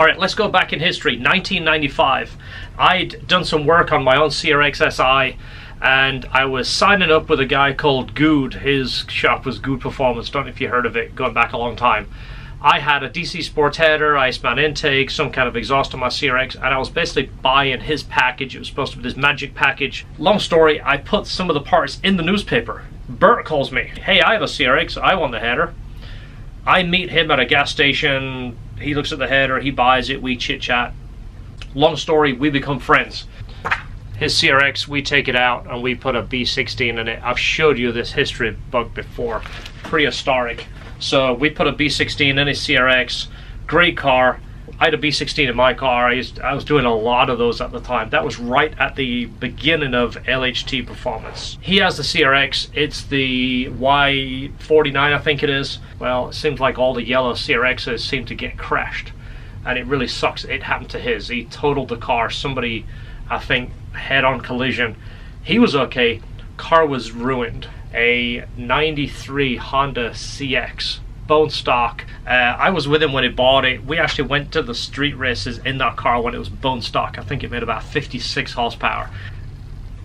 All right, let's go back in history. 1995. I'd done some work on my own CRX SI, and I was signing up with a guy called Good. His shop was Good Performance. Don't know if you heard of it, going back a long time. I had a DC Sports header, Iceman intake, some kind of exhaust on my CRX, and I was basically buying his package. It was supposed to be this magic package. Long story, I put some of the parts in the newspaper. Bert calls me. Hey, I have a CRX, I want the header. I meet him at a gas station. He looks at the header, he buys it, we chit chat. Long story, we become friends. His CRX, we take it out and we put a B16 in it. I've showed you this history bug before, prehistoric. So we put a B16 in his CRX, great car. I had a B16 in my car. I was doing a lot of those at the time. That was right at the beginning of LHT Performance. He has the CRX, it's the Y49 I think it is. Well, it seems like all the yellow CRXs seem to get crashed, and it really sucks. It happened to his. He totaled the car. Somebody, I think, head-on collision. He was okay. Car was ruined. A 93 Honda CX, bone stock. I was with him when he bought it. We actually went to the street races in that car when it was bone stock. I think it made about 56 horsepower.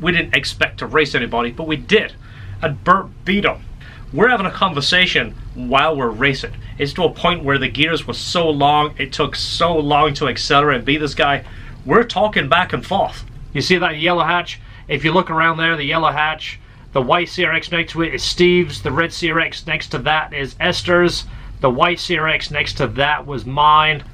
We didn't expect to race anybody, but we did. And Bert beat him. We're having a conversation while we're racing. It's to a point where the gears were so long, it took so long to accelerate and beat this guy. We're talking back and forth. You see that yellow hatch? If you look around there, the yellow hatch, the white CRX next to it is Steve's. The red CRX next to that is Esther's. The white CRX next to that was mine.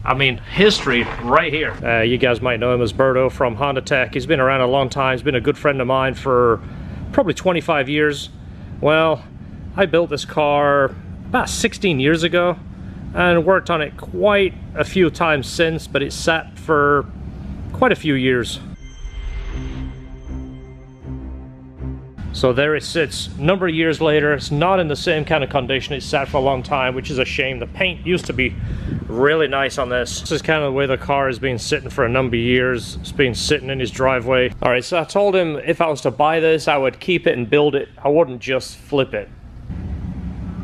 I mean, history right here. You guys might know him as Berto from Honda Tech. He's been around a long time. He's been a good friend of mine for probably 25 years. Well, I built this car about 16 years ago and worked on it quite a few times since, but it sat for quite a few years. So there it sits, number of years later. It's not in the same kind of condition. It sat for a long time, which is a shame. The paint used to be really nice on this. This is kind of the way the car has been sitting for a number of years. It's been sitting in his driveway. All right, so I told him if I was to buy this, I would keep it and build it. I wouldn't just flip it.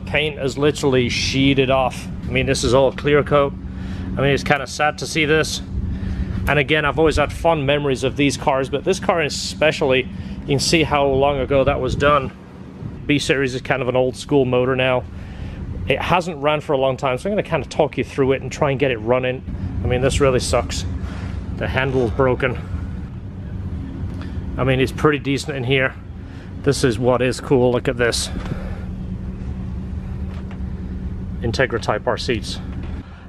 Paint is literally sheeted off. I mean, this is all clear coat. I mean, it's kind of sad to see this. And again, I've always had fond memories of these cars, but this car especially, you can see how long ago that was done. B-Series is kind of an old school motor now. It hasn't ran for a long time, so I'm going to kind of talk you through it and try and get it running. I mean, this really sucks. The handle's broken. I mean, it's pretty decent in here. This is what is cool. Look at this. Integra Type R seats.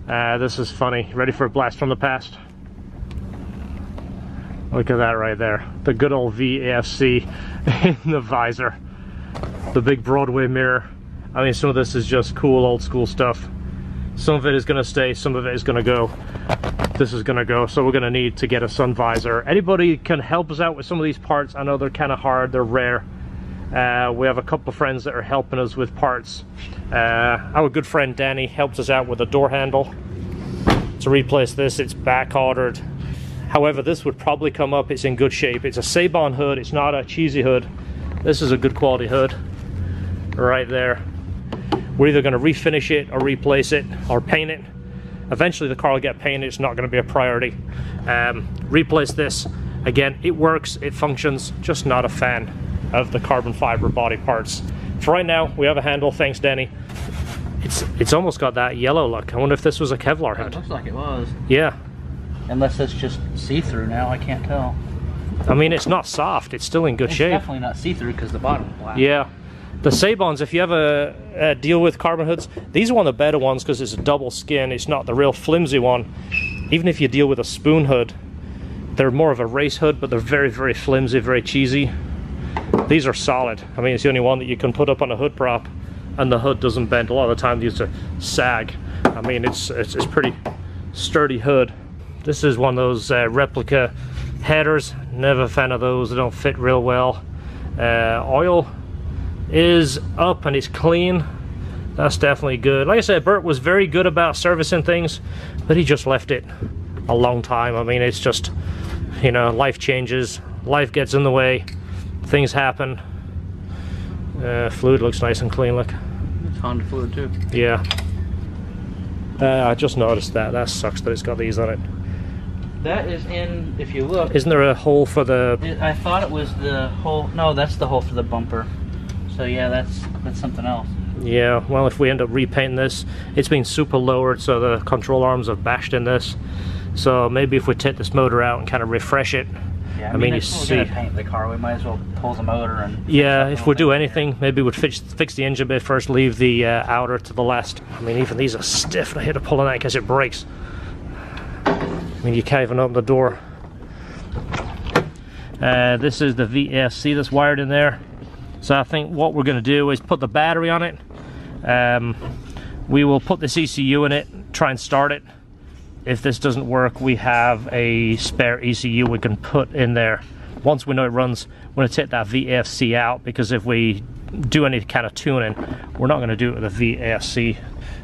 This is funny. Ready for a blast from the past? Look at that right there. The good old VAFC in the visor. The big Broadway mirror. I mean, some of this is just cool old school stuff. Some of it is going to stay, some of it is going to go. This is going to go, so we're going to need to get a sun visor. Anybody can help us out with some of these parts. I know they're kind of hard, they're rare. We have a couple of friends that are helping us with parts. Our good friend Danny helped us out with a door handle. To replace this, it's back ordered. However, this would probably come up. It's in good shape. It's a Sabon hood. It's not a cheesy hood. This is a good quality hood right there. We're either going to refinish it or replace it or paint it. Eventually the car will get painted. It's not going to be a priority. Replace this. Again, it works, it functions, just not a fan of the carbon fiber body parts. For right now, we have a handle. Thanks, Danny. It's almost got that yellow look. I wonder if this was a Kevlar hood. It looks like it was. Yeah. Unless it's just see-through now, I can't tell. I mean, it's not soft. It's still in good shape. It's definitely not see-through because the bottom's black. Yeah. The Sabons, if you ever deal with carbon hoods, these are one of the better ones because it's a double skin. It's not the real flimsy one. Even if you deal with a spoon hood, they're more of a race hood, but they're very, very flimsy, very cheesy. These are solid. I mean, it's the only one that you can put up on a hood prop and the hood doesn't bend. A lot of the time they used to sag. I mean, it's pretty sturdy hood. This is one of those replica headers. Never a fan of those. They don't fit real well. Oil is up and it's clean. That's definitely good. Like I said, Bert was very good about servicing things, but he just left it a long time. I mean, it's just, you know, life changes, life gets in the way, things happen. Fluid looks nice and clean, look. It's Honda fluid too. Yeah. I just noticed that. That sucks that it's got these on it. That is in, if you look. Isn't there a hole for the... I thought it was the hole. No, that's the hole for the bumper. So yeah, that's something else. Yeah, well, if we end up repainting this, it's been super lowered, so the control arms have bashed in this. So maybe if we take this motor out and kind of refresh it. Yeah, I mean you if see. we're gonna paint the car, we might as well pull the motor and. Yeah, if we do anything, maybe we'd fix the engine bit first, leave the outer to the last. I mean, even these are stiff, and I hate to pull on that because it breaks. I mean, you can't even open the door. This is the VSC that's wired in there. So I think what we're going to do is put the battery on it. We will put this ECU in it, try and start it. If this doesn't work, we have a spare ECU we can put in there. Once we know it runs, we're going to take that VFC out, because if we do any kind of tuning, we're not going to do it with a VFC.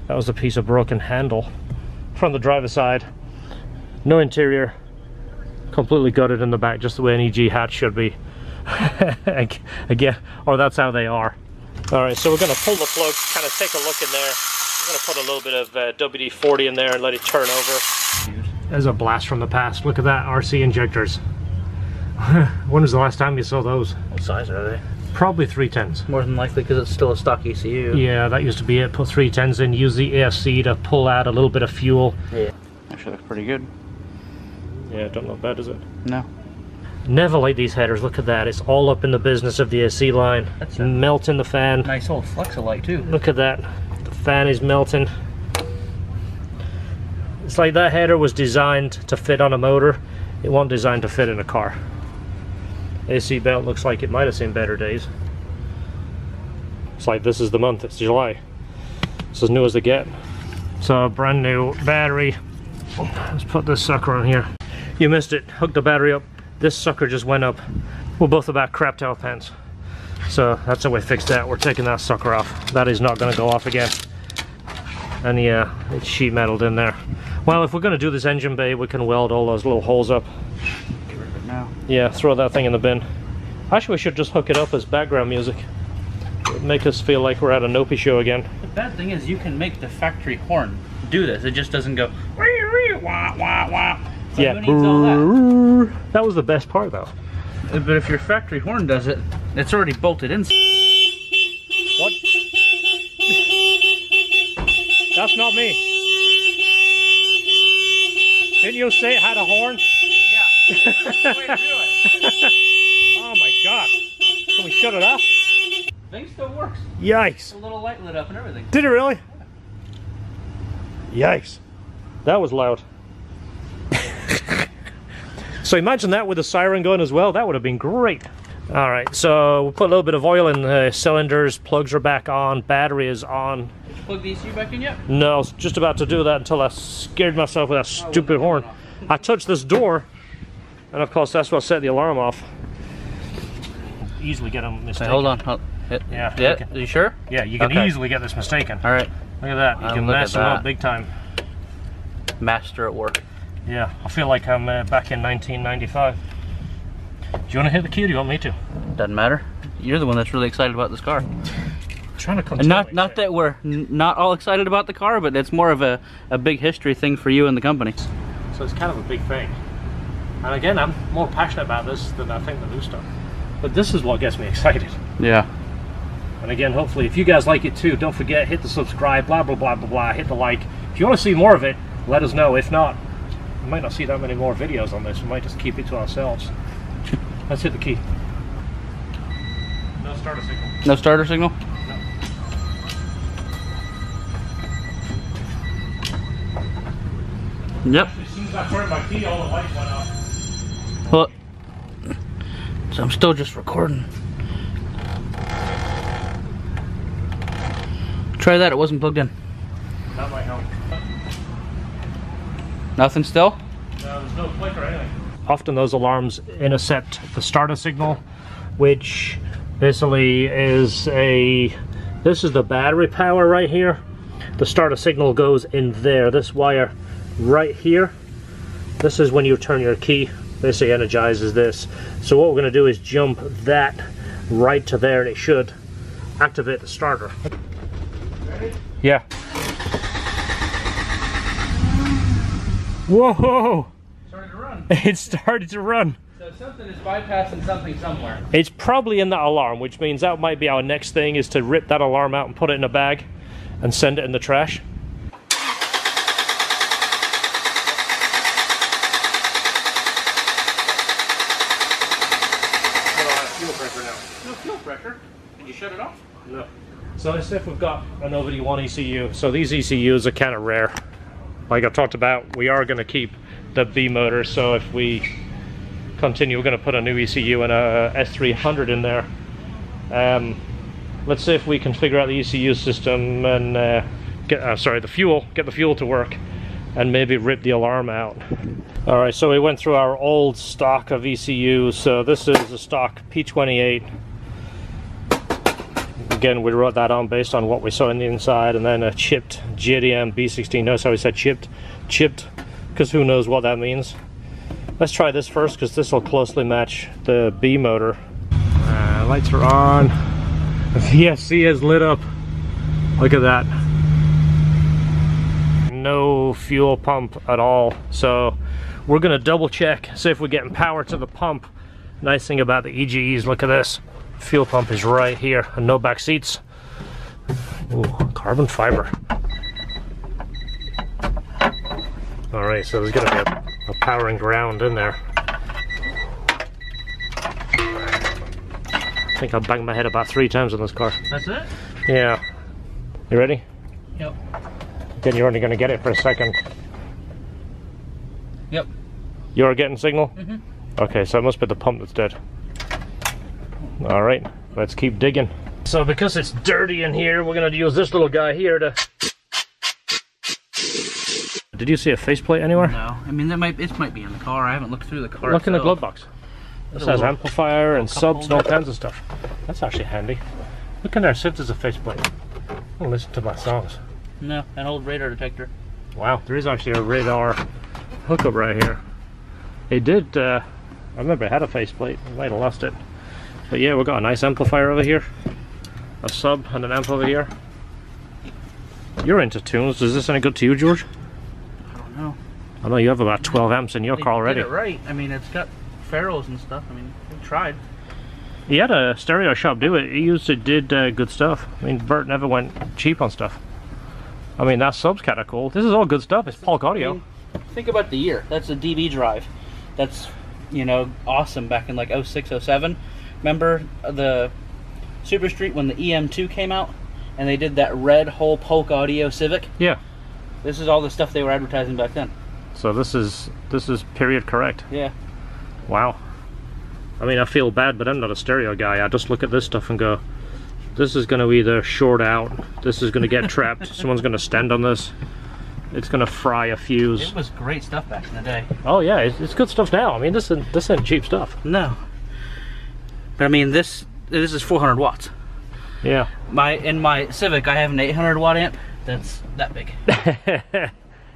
That was a piece of broken handle from the driver's side. No interior, completely gutted in the back, just the way an EG hatch should be. Again, or that's how they are. Alright, so we're going to pull the plug, kind of take a look in there. I'm going to put a little bit of WD-40 in there and let it turn over. There's a blast from the past. Look at that, RC injectors. When was the last time you saw those? What size are they? Probably 310s. More than likely, because it's still a stock ECU. Yeah, that used to be it. Put 310s in, use the AFC to pull out a little bit of fuel. Yeah, actually looks pretty good. Yeah, don't look bad, is it? No. Never like these headers. Look at that. It's all up in the business of the AC line. That's melting the fan. Nice old Flexolite too. Look at that. The fan is melting. It's like that header was designed to fit on a motor. It wasn't designed to fit in a car. AC belt looks like it might have seen better days. It's like this is the month. It's July. It's as new as they get. So brand new battery. Let's put this sucker on here. You missed it. Hook the battery up. This sucker just went up. We're both about crap towel pants. So that's how we fixed that. We're taking that sucker off. That is not going to go off again. And yeah, it's sheet metaled in there. Well, if we're going to do this engine bay, we can weld all those little holes up. Get rid of it now. Yeah, throw that thing in the bin. Actually, we should just hook it up as background music. It'd make us feel like we're at a Nopi show again. The bad thing is you can make the factory horn do this. It just doesn't go wah wah wah. So yeah, who needs all that? That was the best part though. But if your factory horn does it, it's already bolted in. What? That's not me. Didn't you say it had a horn? Yeah. That's the way to do it. Oh my god. Can we shut it off? Thing still works. Yikes. The little light lit up and everything. Did it really? Yikes. That was loud. So imagine that with the siren going as well. That would have been great. Alright, so we'll put a little bit of oil in the cylinders. Plugs are back on. Battery is on. Did you plug the ECU back in yet? No, I was just about to do that until I scared myself with that stupid horn. I touched this door, and of course that's what set the alarm off. Easily get them mistaken. Hey, hold on. Yeah. Yeah. Are you sure? Yeah, you can easily get this mistaken. All right. Look at that. You can mess them up big time. Master at work. Yeah, I feel like I'm back in 1995. Do you want to hit the key or do you want me to? Doesn't matter. You're the one that's really excited about this car. I'm trying to come and not that we're not all excited about the car, but it's more of a big history thing for you and the company. So it's kind of a big thing. And again, I'm more passionate about this than I think the new stuff. But this is what gets me excited. Yeah. And again, hopefully, if you guys like it too, don't forget, hit the subscribe, blah, blah, blah, blah, blah, hit the like. If you want to see more of it, let us know. If not, we might not see that many more videos on this. We might just keep it to ourselves. Let's hit the key. No starter signal. No starter signal? No. Yep. As soon as I turned my key, all the lights went off. Well, so I'm still just recording. Try that, it wasn't plugged in. That might help. Nothing still? No, there's no click or anything. Often those alarms intercept the starter signal, which basically is this is the battery power right here. The starter signal goes in there, this wire right here. This is when you turn your key, basically energizes this. So what we're going to do is jump that right to there and it should activate the starter. Ready? Yeah. Whoa! Started to run. It started to run. So something is bypassing something somewhere. It's probably in that alarm, which means that might be our next thing, is to rip that alarm out and put it in a bag and send it in the trash. Fuel pressure now. No fuel pressure. Did you shut it off? No. So let's see if we've got an OBD1 ECU. So these ECUs are kind of rare. Like I talked about, we are going to keep the B motor, so if we continue, we're going to put a new ECU and a S300 in there. Let's see if we can figure out the ECU system and get the fuel to work, and maybe rip the alarm out. All right, so we went through our old stock of ECUs. So this is a stock P28. Again, we wrote that on based on what we saw in the inside, and then a chipped JDM B16. Notice how we said chipped, because who knows what that means. Let's try this first, because this will closely match the B motor. Lights are on. The VSC is lit up. Look at that. No fuel pump at all. So we're gonna double check, see if we're getting power to the pump. Nice thing about the EGEs, look at this. Fuel pump is right here, and no back seats. Ooh, carbon fiber. All right, so there's gonna be a powering ground in there. I think I'll bang my head about 3 times on this car. That's it? Yeah. You ready? Yep. Then you're only gonna get it for a second. Yep. You're getting signal? Mm-hmm. Okay, so it must be the pump that's dead. All right, let's keep digging. So because it's dirty in here, we're gonna use this little guy here to... Did you see a faceplate anywhere? No, I mean it might be in the car. I haven't looked through the car. Look in the glove box. This has amplifier and subs and all holder. kinds of stuff. That's actually handy. Look in there, see if there's a faceplate. I'll listen to my songs. No, an old radar detector. Wow, there is actually a radar hookup right here. It did, I remember it had a faceplate. I might have lost it. But yeah, we've got a nice amplifier over here, a sub and an amp over here. You're into tunes. Is this any good to you, George? I don't know. I know you have about 12 amps in your car already. Did it right. I mean, it's got ferrules and stuff. I mean, we tried. He had a stereo shop do it. He did good stuff. I mean, Bert never went cheap on stuff. I mean, that sub's kind of cool. This is all good stuff. It's Polk Audio. I mean, think about the year. That's a DB drive. That's, you know, awesome back in like 06, 07. Remember the Super Street when the EM2 came out and they did that red whole Polk Audio Civic? Yeah. This is all the stuff they were advertising back then. So this is period correct. Yeah. Wow. I mean, I feel bad, but I'm not a stereo guy. I just look at this stuff and go, this is going to either short out, this is going to get trapped, someone's going to stand on this, it's going to fry a fuse. It was great stuff back in the day. Oh yeah, it's good stuff now. I mean, this isn't cheap stuff. No. But I mean, this is 400 watts. Yeah. In my Civic, I have an 800 watt amp that's that big.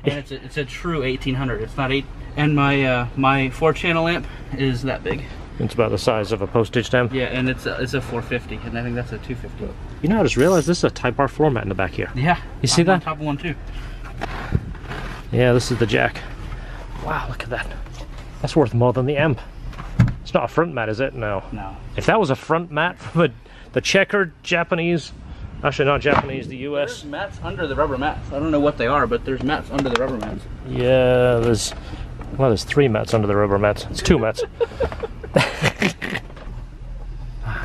And it's a true 1800. It's not 8. And my my 4-channel amp is that big. It's about the size of a postage stamp. Yeah, and it's a 450, and I think that's a 250. You know, I just realized this is a Type R floor mat in the back here. Yeah. You see that? On top of one too. Yeah, this is the jack. Wow, look at that. That's worth more than the amp. It's not a front mat, is it? No. No. If that was a front mat from the checkered Japanese, actually not Japanese, the US. There's mats under the rubber mats. I don't know what they are, but there's mats under the rubber mats. Yeah, there's 3 mats under the rubber mats. It's 2 mats. It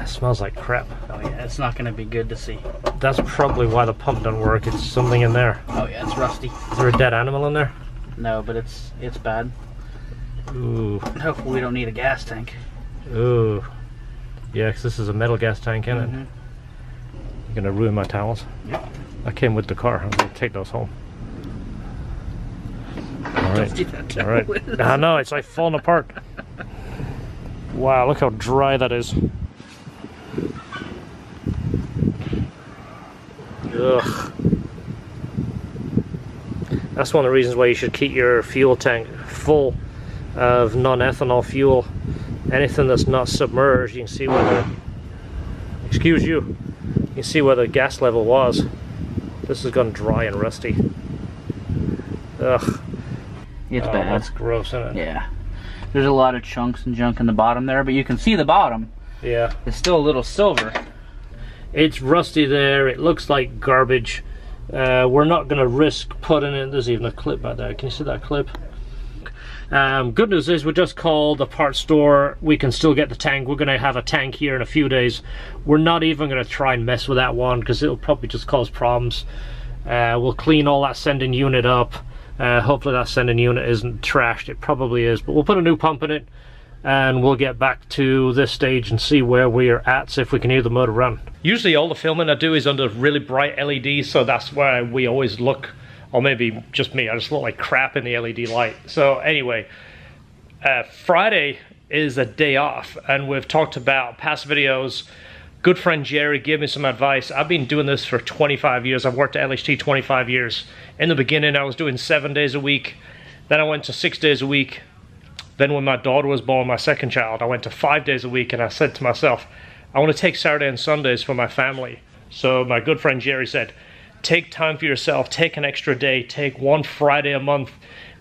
smells like crap. Oh yeah, it's not going to be good to see. That's probably why the pump doesn't work. It's something in there. Oh yeah, it's rusty. Is there a dead animal in there? No, but it's bad. Ooh. Hopefully we don't need a gas tank. Ooh. Yeah, 'cause this is a metal gas tank, isn't it? You're gonna ruin my towels. Yep. I came with the car. I'm gonna take those home. All right. All right. I know, it's like falling apart. Wow, look how dry that is. Ugh. That's one of the reasons why you should keep your fuel tank full of non-ethanol fuel. Anything that's not submerged, you can see where the, excuse you, you can see where the gas level was. This has gone dry and rusty. Ugh. It's bad. That's gross, isn't it? Yeah. There's a lot of chunks and junk in the bottom there, but you can see the bottom. Yeah. It's still a little silver. It's rusty there. It looks like garbage. We're not going to risk putting in. There's even a clip back there. Can you see that clip? Good news is we just called the parts store. We can still get the tank. We're going to have a tank here in a few days. We're not even going to try and mess with that one because it'll probably just cause problems. We'll clean all that sending unit up. Hopefully that sending unit isn't trashed. It probably is, but we'll put a new pump in it and we'll get back to this stage and see where we're at, see if we can hear the motor run. Usually all the filming I do is under really bright LEDs, so that's why we always look, or maybe just me, I just look like crap in the LED light. So anyway, Friday is a day off, and we've talked about past videos. Good friend Jerry gave me some advice. I've been doing this for 25 years. I've worked at LHT 25 years. In the beginning, I was doing 7 days a week. Then I went to 6 days a week. Then when my daughter was born, my second child, I went to 5 days a week, and I said to myself, I want to take Saturday and Sundays for my family. So my good friend Jerry said, take time for yourself, take an extra day, take one Friday a month.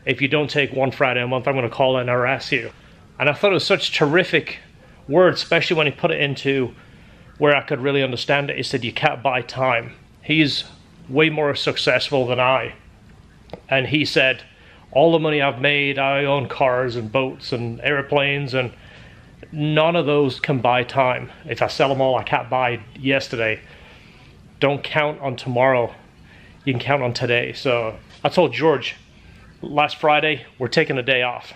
If you don't take one Friday a month, I'm going to call and harass you. And I thought it was such terrific words, especially when he put it into where I could really understand it. He said, you can't buy time. He's way more successful than I. And he said, all the money I've made, I own cars and boats and airplanes, and none of those can buy time. If I sell them all, I can't buy yesterday. Don't count on tomorrow. You can count on today. So I told George last Friday, we're taking a day off.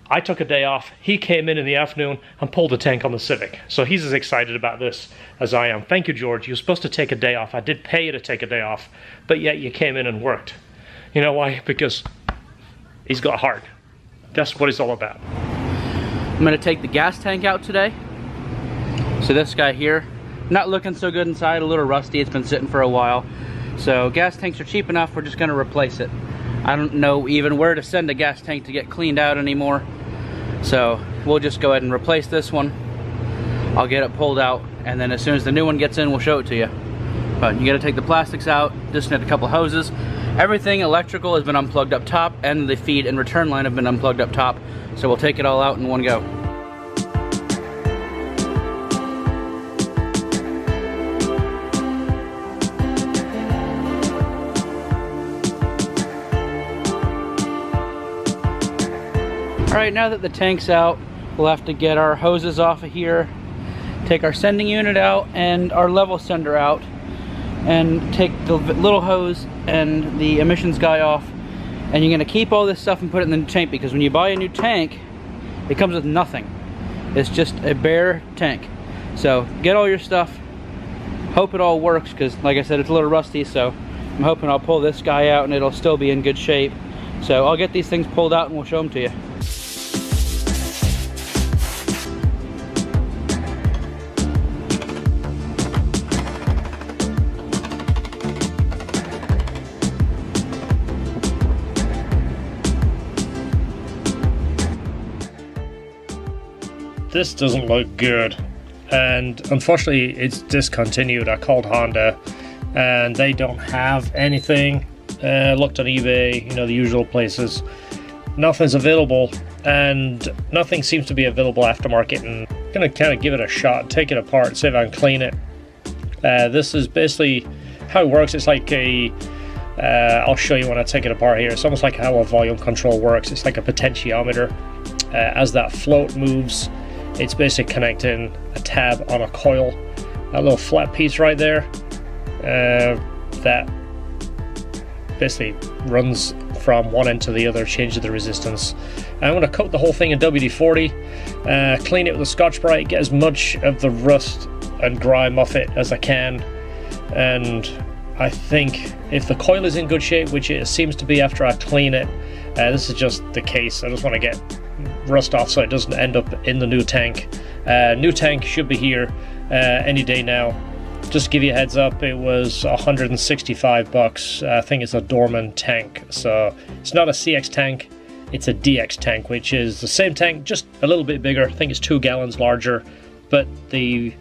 I took a day off. He came in the afternoon and pulled the tank on the Civic. So he's as excited about this as I am. Thank you, George. You were supposed to take a day off. I did pay you to take a day off, but yet you came in and worked. You know why? Because he's got heart. That's what it's all about. I'm gonna take the gas tank out today. So this guy here, not looking so good inside, a little rusty. It's been sitting for a while. So gas tanks are cheap enough, we're just gonna replace it. I don't know even where to send a gas tank to get cleaned out anymore. So we'll just go ahead and replace this one. I'll get it pulled out, and then as soon as the new one gets in, we'll show it to you. But you gotta take the plastics out, disconnect a couple hoses. Everything electrical has been unplugged up top, and the feed and return line have been unplugged up top. So we'll take it all out in one go. Alright, now that the tank's out, we'll have to get our hoses off of here, take our sending unit out and our level sender out, and take the little hose and the emissions guy off. And you're going to keep all this stuff and put it in the tank, because when you buy a new tank, it comes with nothing. It's just a bare tank. So get all your stuff, hope it all works, because like I said, it's a little rusty, so I'm hoping I'll pull this guy out and it'll still be in good shape. So I'll get these things pulled out and we'll show them to you. This doesn't look good, and unfortunately it's discontinued. I called Honda and they don't have anything. Looked on eBay, you know, the usual places. Nothing's available, and nothing seems to be available aftermarket. And I'm gonna kind of give it a shot, take it apart, see if I can clean it. This is basically how it works. It's like a I'll show you when I take it apart here. It's almost like how a volume control works. It's like a potentiometer. As that float moves, it's basically connecting a tab on a coil. That little flat piece right there, that basically runs from one end to the other, changes the resistance. I'm going to coat the whole thing in WD-40, clean it with a Scotch-Brite, get as much of the rust and grime off it as I can. And I think if the coil is in good shape, which it seems to be after I clean it, this is just the case. I just want to get rust off so it doesn't end up in the new tank. New tank should be here any day now. Just to give you a heads up, it was 165 bucks. I think it's a Dorman tank, so it's not a CX tank, it's a DX tank, which is the same tank, just a little bit bigger. I think it's 2 gallons larger, but the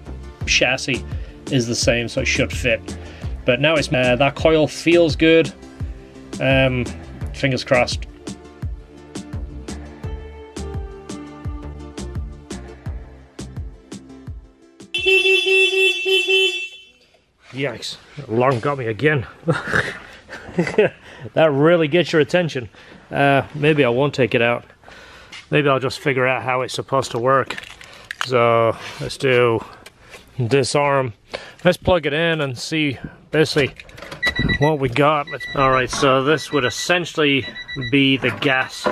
chassis is the same, so it should fit. But now it's that coil feels good. Fingers crossed. Yikes, alarm got me again. That really gets your attention. Maybe I won't take it out. Maybe I'll just figure out how it's supposed to work. So let's do disarm. Let's plug it in and see basically what we got. Alright, so this would essentially be the gas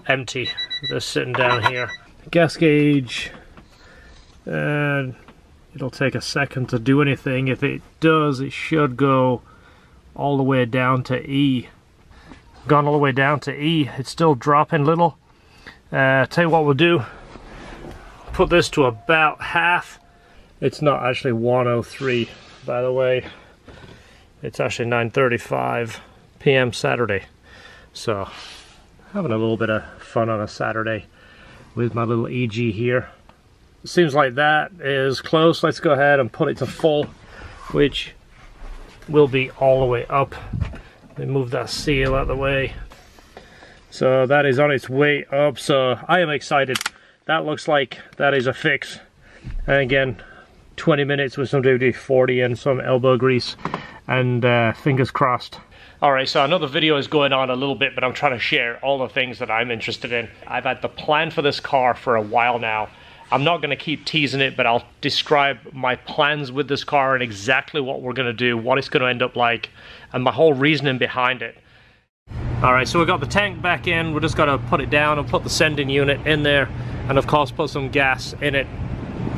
empty. Just sitting down here. Gas gauge, and it'll take a second to do anything. If it does, it should go all the way down to E. Gone all the way down to E. It's still dropping little. Tell you what we'll do. Put this to about half. It's not actually 1:03, by the way. It's actually 9:35 p.m. Saturday. So, having a little bit of fun on a Saturday with my little EG here. Seems like that is close. Let's go ahead and put it to full, which will be all the way up. Let me move that seal out of the way. So that is on its way up. So I am excited. That looks like that is a fix. And again, 20 minutes with some WD-40 and some elbow grease, and fingers crossed. Alright, so another video is going on a little bit, but I'm trying to share all the things that I'm interested in. I've had the plan for this car for a while now. I'm not going to keep teasing it, but I'll describe my plans with this car and exactly what we're going to do, what it's going to end up like, and my whole reasoning behind it. Alright, so we've got the tank back in. We're just going to put it down and put the sending unit in there, and of course put some gas in it.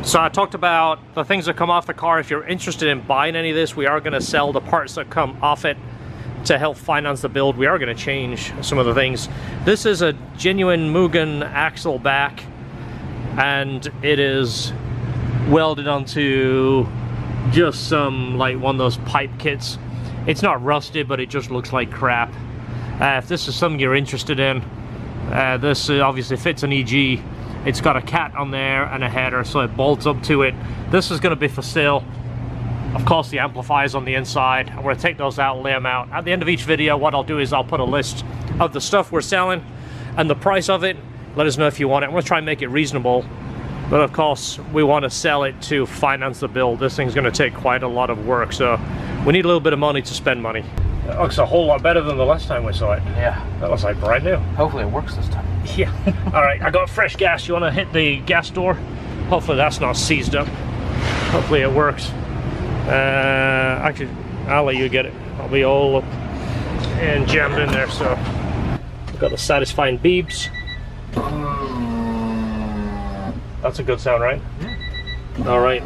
So I talked about the things that come off the car. If you're interested in buying any of this, we are going to sell the parts that come off it to help finance the build. We are going to change some of the things. This is a genuine Mugen axle back, and it is welded onto just some, like, one of those pipe kits. It's not rusted, but it just looks like crap. If this is something you're interested in, this obviously fits an EG. It's got a cat on there and a header, so it bolts up to it. This is going to be for sale. Of course, the amplifiers on the inside. I'm going to take those out and lay them out. At the end of each video, what I'll do is I'll put a list of the stuff we're selling and the price of it. Let us know if you want it. I'm going to try and make it reasonable. But of course, we want to sell it to finance the build. This thing's going to take quite a lot of work, so we need a little bit of money to spend money. It looks a whole lot better than the last time we saw it. Yeah. That looks like brand new. Hopefully it works this time. Yeah. Alright, I got fresh gas. You want to hit the gas door? Hopefully that's not seized up. Hopefully it works. Actually, I'll let you get it. I'll be all up and jammed in there, so. We've got the satisfying beeps. That's a good sound, right? Yeah. Alright.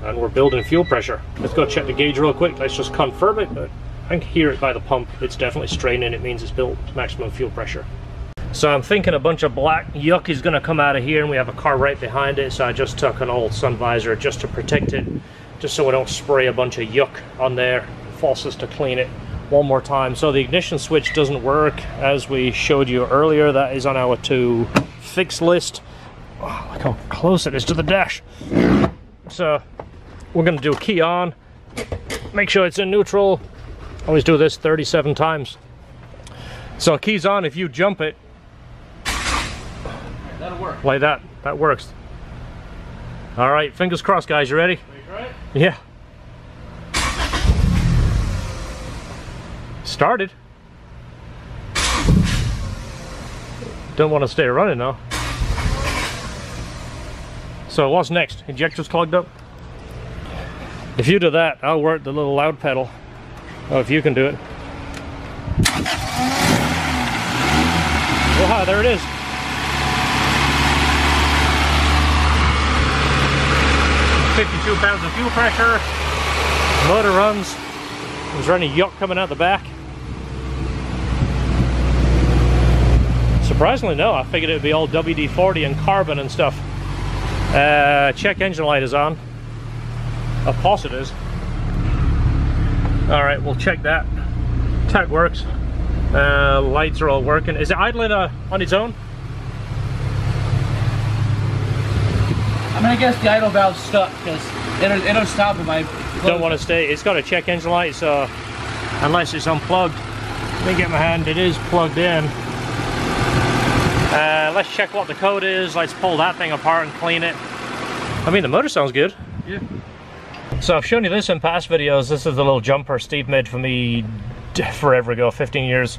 And we're building fuel pressure. Let's go check the gauge real quick. Let's just confirm it, but I can hear it by the pump. It's definitely straining. It means it's built to maximum fuel pressure. So I'm thinking a bunch of black yuck is going to come out of here, and we have a car right behind it, so I just took an old sun visor just to protect it, just so we don't spray a bunch of yuck on there. Force us to clean it one more time. So the ignition switch doesn't work, as we showed you earlier. That is on our to fix list. Oh, look how close it is to the dash. So we're going to do a key on, make sure it's in neutral. Always do this 37 times. So keys on, if you jump it, that'll work. Like that. That works. Alright, fingers crossed, guys. You ready? Are you try it? Yeah. Started. Don't want to stay running though. So what's next? Injector's clogged up? If you do that, I'll work the little loud pedal. Oh, if you can do it. Wow, there it is. £52 of fuel pressure. Motor runs. Is there any yuck coming out the back? Surprisingly, no. I figured it would be all WD-40 and carbon and stuff. Check engine light is on. Of course it is. Alright, we'll check that. Tach works. Lights are all working. Is it idling on its own? I'm gonna guess the idle valve's stuck because it'll stop if I don't want to stay. It's got a check engine light, so unless it's unplugged. Let me get my hand. It is plugged in. Let's check what the code is. Let's pull that thing apart and clean it. I mean, the motor sounds good. Yeah. So I've shown you this in past videos. This is the little jumper Steve made for me forever ago, 15 years.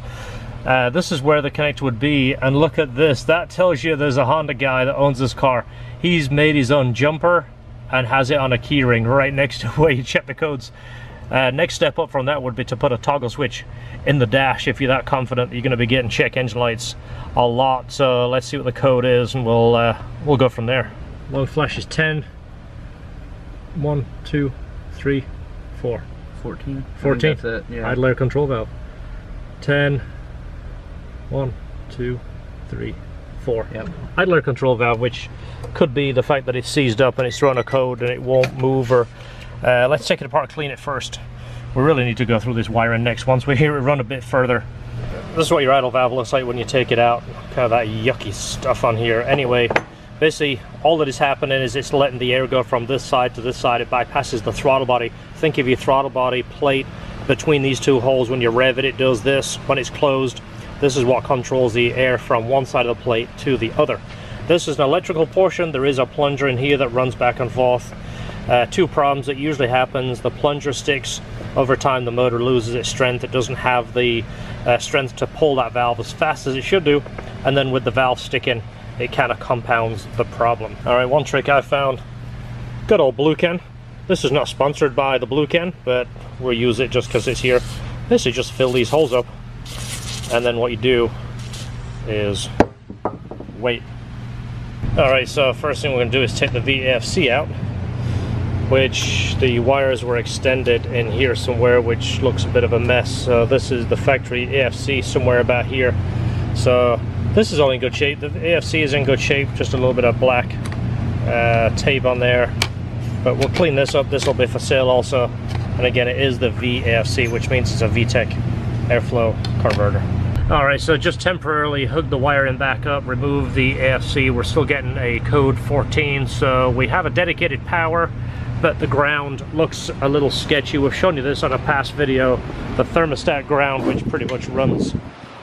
This is where the connector would be, and look at this. That tells you there's a Honda guy that owns this car. He's made his own jumper and has it on a keyring right next to where you check the codes. Next step up from that would be to put a toggle switch in the dash if you're that confident that you're going to be getting check engine lights a lot. So let's see what the code is, and we'll go from there. Low flash is 10. 1, 2, 3, 4. 14. 14. That's it, yeah. Idler control valve. 10. 1, 2, 3, 4. Yep. Idler control valve, which could be the fact that it's seized up and it's throwing a code and it won't move. Or let's take it apart, clean it first. We really need to go through this wiring next. Once we hear it run a bit further. This is what your idle valve looks like when you take it out. Kind of that yucky stuff on here. Anyway, basically all that is happening is it's letting the air go from this side to this side. It bypasses the throttle body. Think of your throttle body plate between these two holes. When you rev it, it does this. When it's closed, this is what controls the air from one side of the plate to the other. This is an electrical portion. There is a plunger in here that runs back and forth. Two problems that usually happens: the plunger sticks. Over time the motor loses its strength. It doesn't have the strength to pull that valve as fast as it should do, and then with the valve sticking, it kind of compounds the problem. Alright, one trick I found: good old Blue Can. This is not sponsored by the Blue Can, but we'll use it just because it's here. This is just fill these holes up, and then what you do is wait. Alright, so first thing we're going to do is take the VFC out, which the wires were extended in here somewhere, which looks a bit of a mess. So this is the factory AFC somewhere about here. So this is all in good shape. The AFC is in good shape, just a little bit of black tape on there. But we'll clean this up. This will be for sale also. And again, it is the VAFC, which means it's a VTEC airflow converter. Alright, so just temporarily hook the wiring back up, remove the AFC. We're still getting a code 14, so we have a dedicated power, but the ground looks a little sketchy. We've shown you this on a past video. The thermostat ground, which pretty much runs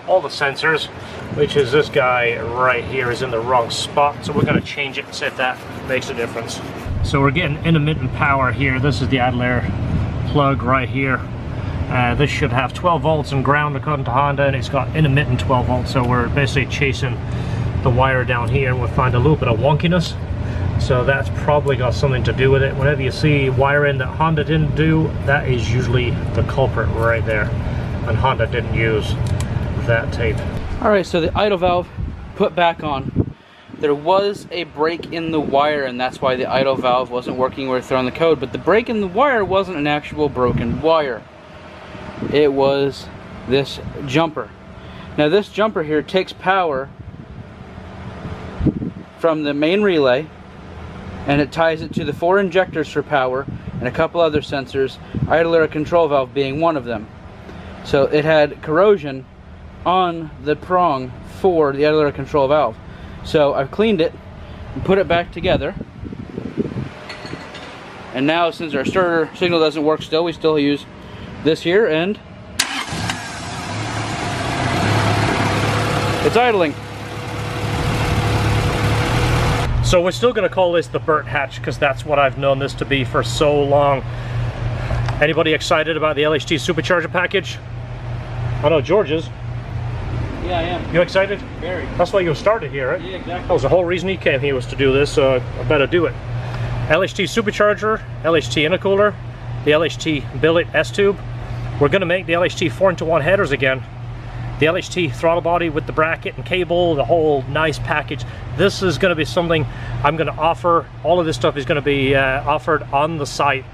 all the sensors, which is this guy right here, is in the wrong spot. So we're going to change it and see if that makes a difference. So we're getting intermittent power here. This is the idler plug right here. This should have 12 volts and ground according to Honda, and it's got intermittent 12 volts. So we're basically chasing the wire down here, and we'll find a little bit of wonkiness. So that's probably got something to do with it. Whenever you see wiring that Honda didn't do, that is usually the culprit right there. And Honda didn't use that tape. Alright, so the idle valve put back on. There was a break in the wire, and that's why the idle valve wasn't working when we were throwing the code. But the break in the wire wasn't an actual broken wire. It was this jumper. Now this jumper here takes power from the main relay, and it ties it to the 4 injectors for power and a couple other sensors, idler control valve being one of them. So it had corrosion on the prong for the idler control valve. So I've cleaned it and put it back together. And now, since our starter signal doesn't work still, we still use this here, and it's idling. So we're still going to call this the Burt hatch, because that's what I've known this to be for so long. Anybody excited about the LHT supercharger package? I know George is. Yeah, I am. You excited? Very. That's why you started here, right? Yeah, exactly. That was the whole reason he came here, was to do this, so I better do it. LHT supercharger, LHT intercooler, the LHT billet S-tube. We're going to make the LHT 4-into-1 headers again. The LHT throttle body with the bracket and cable, the whole nice package. This is going to be something I'm going to offer. All of this stuff is going to be offered on the site.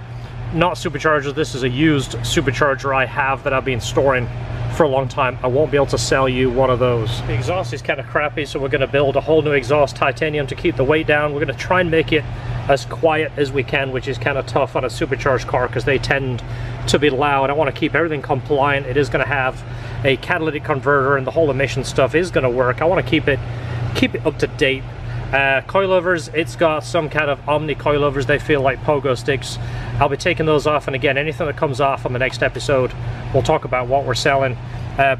Not superchargers. This is a used supercharger I have that I've been storing for a long time. I won't be able to sell you one of those. The exhaust is kind of crappy, so we're going to build a whole new exhaust, titanium, to keep the weight down. We're going to try and make it as quiet as we can, which is kind of tough on a supercharged car because they tend to be loud. I want to keep everything compliant. It is going to have a catalytic converter, and the whole emission stuff is going to work. I want to keep it up to date. Coilovers, it's got some kind of Omni coilovers. They feel like pogo sticks. I'll be taking those off, and again, anything that comes off on the next episode, we'll talk about what we're selling.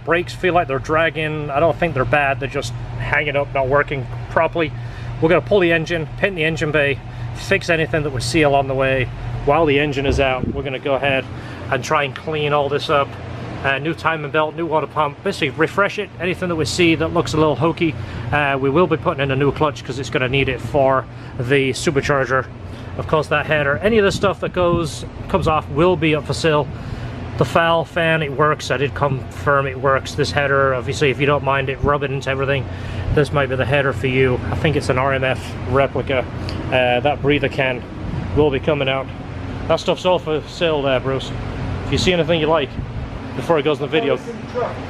Brakes feel like they're dragging. I don't think they're bad. They're just hanging up, not working properly. We're going to pull the engine, paint the engine bay, fix anything that would seal on the way. while the engine is out, we're going to go ahead and try and clean all this up. New timing belt, new water pump, basically refresh it. Anything that we see that looks a little hokey, we will be putting in a new clutch because it's going to need it for the supercharger. Of course, that header, any of the stuff that comes off will be up for sale. The FAL fan, it works. I did confirm it works. This header, obviously, if you don't mind it rubbing into everything, this might be the header for you. I think it's an RMF replica. That breather can will be coming out. That stuff's all for sale there, Bruce. If you see anything you like before it goes in the video,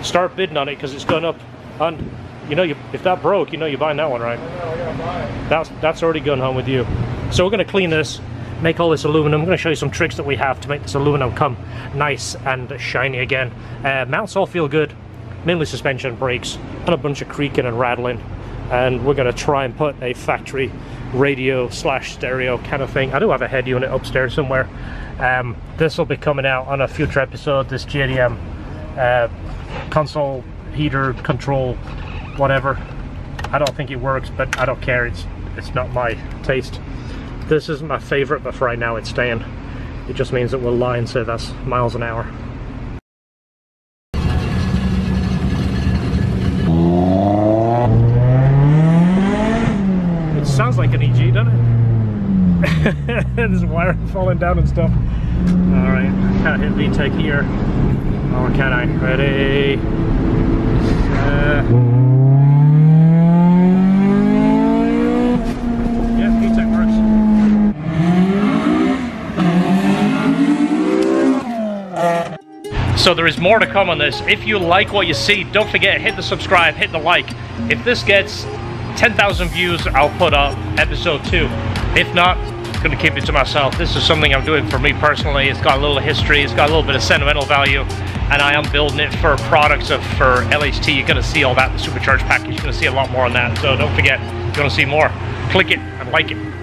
start bidding on it because it's going up. And you know, if that broke, you know you're buying that one, right? I gotta buy it. That's already gone home with you. So we're going to clean this, make all this aluminum. I'm going to show you some tricks that we have to make this aluminum come nice and shiny again. Mounts all feel good, mainly suspension, brakes, and a bunch of creaking and rattling. And we're going to try and put a factory radio / stereo kind of thing. I do have a head unit upstairs somewhere. This will be coming out on a future episode, this JDM console heater control whatever. I don't think it works, but I don't care. It's not my taste. This isn't my favorite, but for right now it's staying. It just means that we'll lie and say that's miles an hour. It sounds like an EG, doesn't it? There's wire falling down and stuff. Alright, can't hit VTEC here. Or can I? Ready? So there is more to come on this. If you like what you see, don't forget, hit the subscribe, hit the like. If this gets 10,000 views, I'll put up episode 2. If not, I'm going to keep it to myself. This is something I'm doing for me personally. It's got a little history, it's got a little bit of sentimental value, and I am building it for products for LHT. You're going to see all that in the supercharged package. You're going to see a lot more on that. So don't forget, if you want to see more, click it and like it.